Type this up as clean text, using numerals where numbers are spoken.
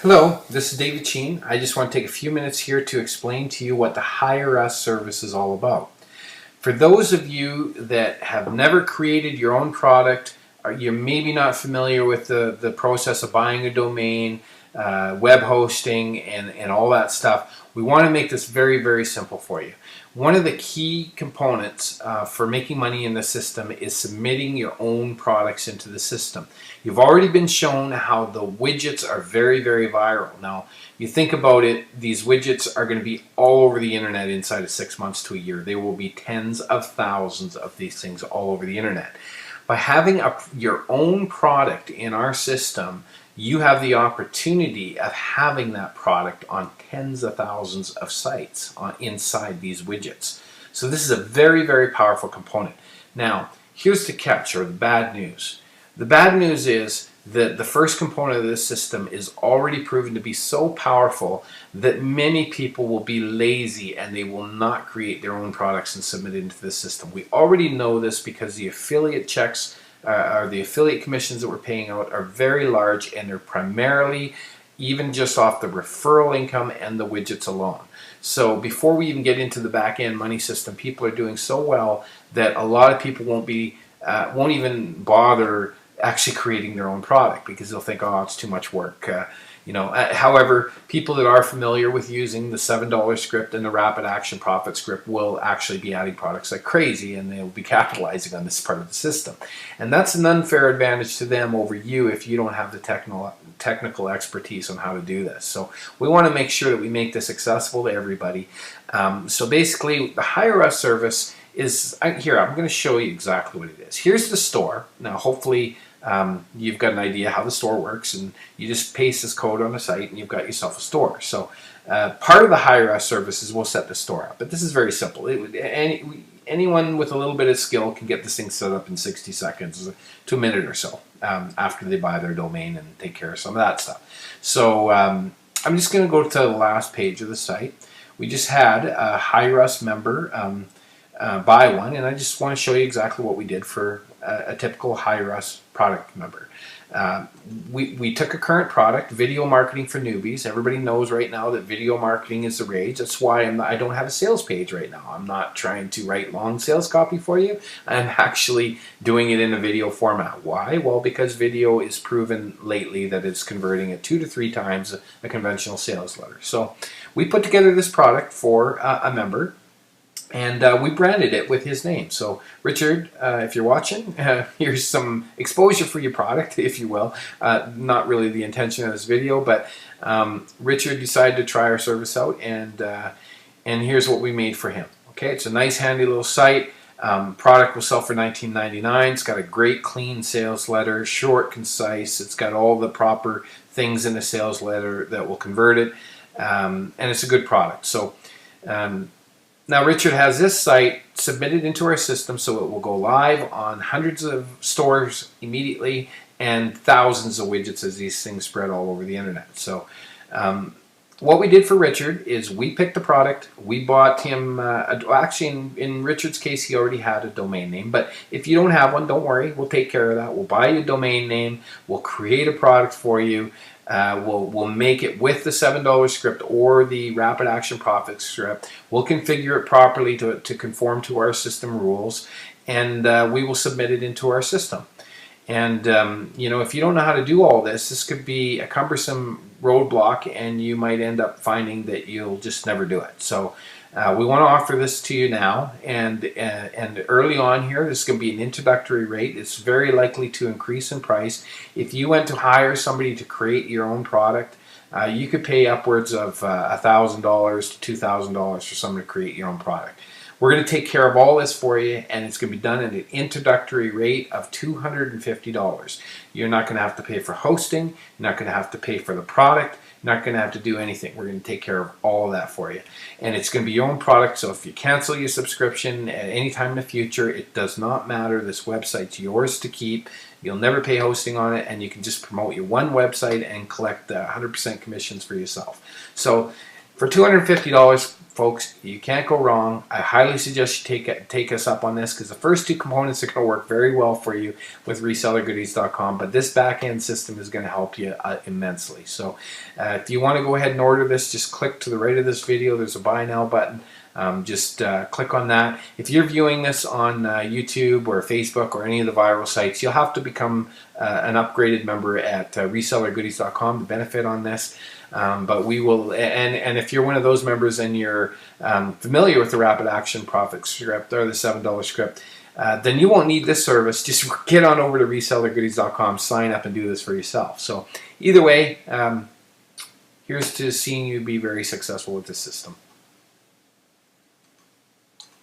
Hello, this is David Sheen. I just want to take a few minutes here to explain to you what the Hire Us service is all about. For those of you that have never created your own product, or you're maybe not familiar with the process of buying a domain, web hosting, and all that stuff, we want to make this very, very simple for you. One of the key components for making money in the system is submitting your own products into the system. You've already been shown how the widgets are very, very viral. Now, you think about it, these widgets are going to be all over the internet inside of 6 months to a year. There will be tens of thousands of these things all over the internet. By having your own product in our system, you have the opportunity of having that product on tens of thousands of sites inside these widgets. So this is a very, very powerful component. Now, here's the catch, or the bad news. The bad news is that the first component of this system is already proven to be so powerful that many people will be lazy and they will not create their own products and submit it into the system. We already know this because the affiliate checks or the affiliate commissions that we're paying out are very large, and they're primarily even just off the referral income and the widgets alone. So before we even get into the back end money system, people are doing so well that a lot of people won't even bother actually creating their own product because they'll think, oh, it's too much work. However, people that are familiar with using the $7 script and the Rapid Action Profit script will actually be adding products like crazy, and they'll be capitalizing on this part of the system. And that's an unfair advantage to them over you if you don't have the technical expertise on how to do this. So we want to make sure that we make this accessible to everybody. So basically, the Hire Us service is here. I'm going to show you exactly what it is. Here's the store. Now, hopefully, you've got an idea how the store works, and you just paste this code on the site and you've got yourself a store. So part of the Hire Us service is we'll set the store up, but this is very simple. Anyone with a little bit of skill can get this thing set up in 60 seconds to a minute or so after they buy their domain and take care of some of that stuff. So I'm just going to go to the last page of the site. We just had a Hire Us member buy one, and I just want to show you exactly what we did for a typical Hire Us product member. We took a current product, video marketing for newbies. Everybody knows right now that video marketing is the rage. That's why I don't have a sales page right now. I'm not trying to write long sales copy for you. I'm actually doing it in a video format. Why? Well, because video is proven lately that it's converting at 2 to 3 times a conventional sales letter. So we put together this product for a member, and we branded it with his name. So Richard, if you're watching, here's some exposure for your product, if you will. Not really the intention of this video, but Richard decided to try our service out, and here's what we made for him. Okay, it's a nice, handy little site. Product will sell for $19.99. It's got a great, clean sales letter, short, concise. It's got all the proper things in the sales letter that will convert it, and it's a good product. So now Richard has this site submitted into our system, so it will go live on hundreds of stores immediately and thousands of widgets as these things spread all over the internet. So what we did for Richard is we picked the product. We bought him, actually in Richard's case, he already had a domain name, but if you don't have one, don't worry, we'll take care of that. We'll buy you a domain name, we'll create a product for you. We'll make it with the $7 script or the Rapid Action Profit script. We'll configure it properly to conform to our system rules, and we will submit it into our system. And if you don't know how to do all this, this could be a cumbersome roadblock, and you might end up finding that you'll just never do it. So we want to offer this to you now, and early on here, this is going to be an introductory rate. It's very likely to increase in price. If you went to hire somebody to create your own product, you could pay upwards of $1,000 to $2,000 for someone to create your own product. We're going to take care of all this for you, and it's going to be done at an introductory rate of $250. You're not going to have to pay for hosting. You're not going to have to pay for the product. You're not going to have to do anything. We're going to take care of all of that for you. And it's going to be your own product, so if you cancel your subscription at any time in the future, it does not matter. This website's yours to keep. You'll never pay hosting on it, and you can just promote your one website and collect 100% commissions for yourself. So for $250, folks, you can't go wrong. I highly suggest you take us up on this, because the first two components are going to work very well for you with resellergoodies.com, but this back-end system is going to help you immensely. So if you want to go ahead and order this, just click to the right of this video. There's a buy now button. Just click on that. If you're viewing this on YouTube or Facebook or any of the viral sites, you'll have to become an upgraded member at resellergoodies.com to benefit on this. But we will, and if you're one of those members and you're familiar with the Rapid Action Profit script or the $7 script, then you won't need this service. Just get on over to resellergoodies.com, sign up, and do this for yourself. So either way, here's to seeing you be very successful with this system.